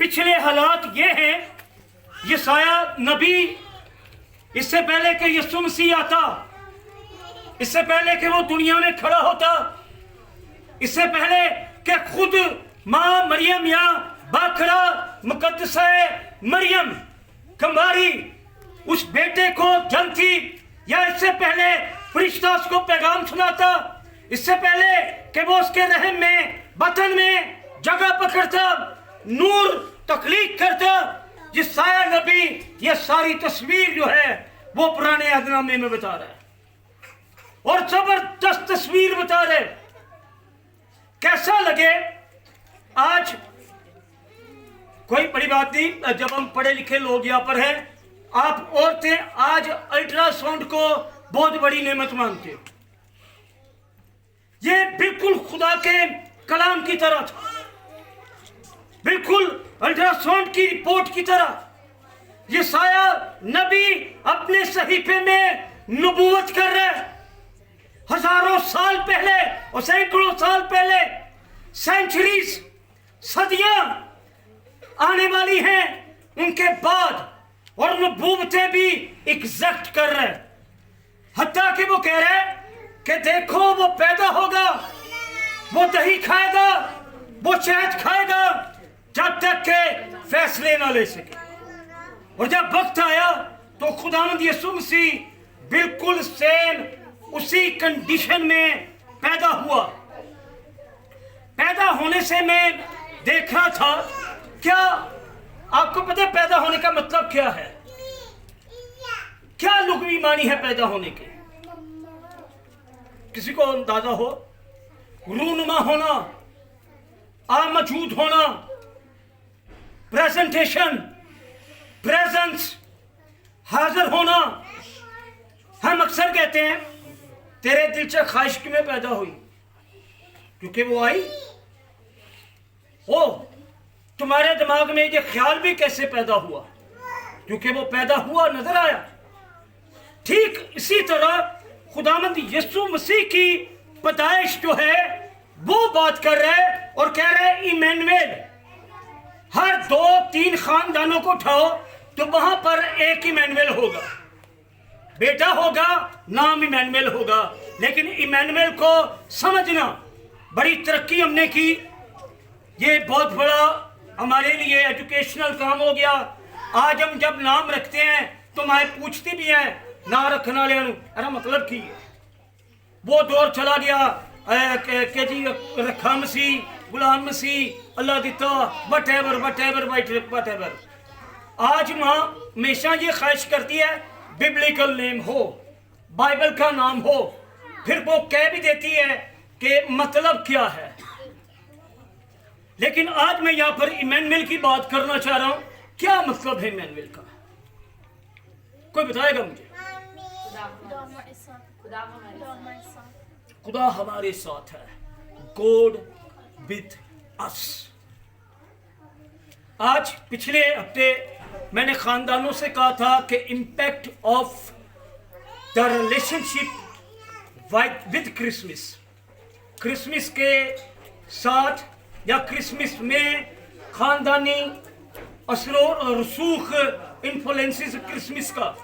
पिछले हालात ये हैं, यशाया नबी इससे पहले कि यीशु मसीह आता, इससे पहले कि वो दुनिया में खड़ा होता, इससे पहले कि खुद माँ मरियम या बाखरा मुकद्दसा मरियम कमवारी उस बेटे को जनती, या इससे पहले फरिश्ता उसको पैगाम सुनाता, इससे पहले कि वो उसके रहम में बतन में जगह पकड़ता, नूर तख्लीक करता, यशाया नबी ये सारी तस्वीर जो है वो पुराने अहदनामे में बता रहा है और जबरदस्त तस्वीर बता रहे। कैसा लगे आज, कोई बड़ी बात नहीं, जब हम पढ़े लिखे लोग यहाँ पर हैं, आप औरतें आज अल्ट्रासाउंड को बहुत बड़ी नेमत मानते हो। ये बिल्कुल खुदा के कलाम की तरह था, बिल्कुल अल्ट्रासाउंड की रिपोर्ट की तरह। यशाया नबी अपने सहीफे में नबूवत कर रहे हैं। हजारों साल पहले और सैकड़ों साल पहले, सेंचुरीज, सदियां आने वाली हैं उनके बाद, और नबूवतें भी एग्जैक्ट कर रहे हैं। हत्ता कि वो कह रहे हैं कि देखो वो पैदा होगा, वो दही खाएगा, वो शहद खाएगा, जब तक के फैसले ना ले सके। और जब वक्त आया तो खुदावंद यीशु मसीह बिल्कुल सेम उसी कंडीशन में पैदा हुआ। पैदा होने से मैं देख रहा था, क्या आपको पता है पैदा होने का मतलब क्या है? क्या लुग़वी मानी है पैदा होने के? किसी को अंदाजा हो? रूनुमा होना, आमौजूद होना, प्रेजेंटेशन, प्रेजेंस, हाजिर होना। हम अक्सर कहते हैं तेरे दिल से ख्वाहिश क्यों पैदा हुई? क्योंकि वो आई। ओ, तुम्हारे दिमाग में ये ख्याल भी कैसे पैदा हुआ? क्योंकि वो पैदा हुआ, नजर आया। ठीक इसी तरह खुदावंद यीशु मसीह की पैदाइश जो है वो बात कर रहे हैं और कह रहे हैं इमैनुएल। हर 2-3 खानदानों को उठाओ तो वहां पर एक इमैनुएल होगा, बेटा होगा, नाम इमैनुएल होगा। लेकिन इमैनुएल को समझना बड़ी तरक्की हमने की, ये बहुत बड़ा हमारे लिए एजुकेशनल काम हो गया। आज हम जब नाम रखते हैं तो माए पूछती भी हैं ना रखने वाले, अरे मतलब की वो दौर चला गया के जी रखा मसीह, गुलाम मसीह, अल्लाह दिता, वट एवर। आज माँ हमेशा ये ख्वाहिश करती है बिब्लिकल नेम हो, बाइबल का नाम हो, फिर वो कह भी देती है कि मतलब क्या है। लेकिन आज मैं यहाँ पर इमैनुएल की बात करना चाह रहा हूँ। क्या मतलब है इमैनुएल का? कोई बताएगा मुझे? खुदा हमारे साथ है, गॉड विथ अस। आज पिछले हफ्ते मैंने खानदानों से कहा था कि impact of the relationship with Christmas. Christmas के साथ या क्रिसमस में खानदानी असर और रसूख इन्फ्लुएंसेस क्रिसमस का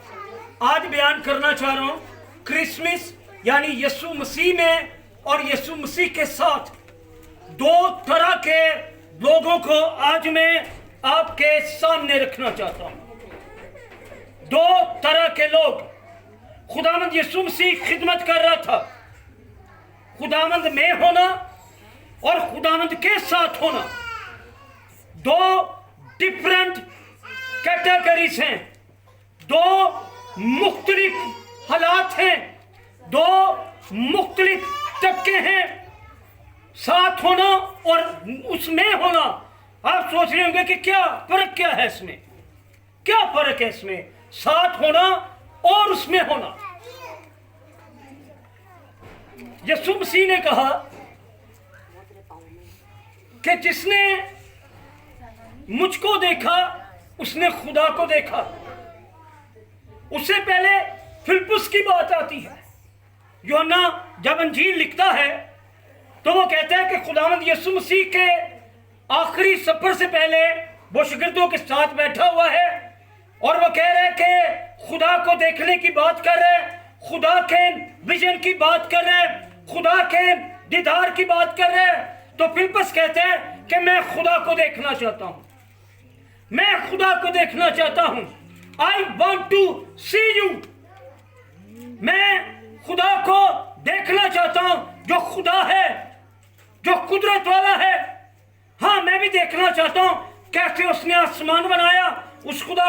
आज बयान करना चाह रहा हूं। क्रिसमस यानी यीशु मसीह में और यीशु मसीह के साथ दो तरह के लोगों को आज मैं आपके सामने रखना चाहता हूं। दो तरह के लोग। खुदावंद यीशु मसीह खिदमत कर रहा था, खुदावंद में होना और खुदावंद के साथ होना दो डिफरेंट कैटेगरीज हैं, दो मुख्तलिफ हालात हैं, दो मुख्तलिफ तबके हैं। साथ होना और उसमें होना। आप सोच रहे होंगे कि क्या फर्क क्या है इसमें? क्या फर्क है इसमें साथ होना और उसमें होना? यीशु मसीह ने कहा कि जिसने मुझको देखा उसने खुदा को देखा। उससे पहले फिलिप्पुस की बात आती है। यूहन्ना जब अंजील लिखता है तो वो कहता है कि खुदावंद यीशु मसीह के आखिरी सफर से पहले वो शागिर्दों के साथ बैठा हुआ है और वो कह रहे हैं कि खुदा को देखने की बात कर रहे हैं, खुदा के विजन की बात कर रहे हैं, खुदा के दीदार की बात कर रहे हैं। तो फिलिप्पस कहते हैं कि मैं खुदा को देखना चाहता हूं, मैं खुदा को देखना चाहता हूं। I want to see you. मैं खुदा को देखना चाहता हूं जो खुदा है, जो कुदरत वाला है। हाँ, मैं भी देखना चाहता हूं कैसे उसने आसमान बनाया, उस खुदा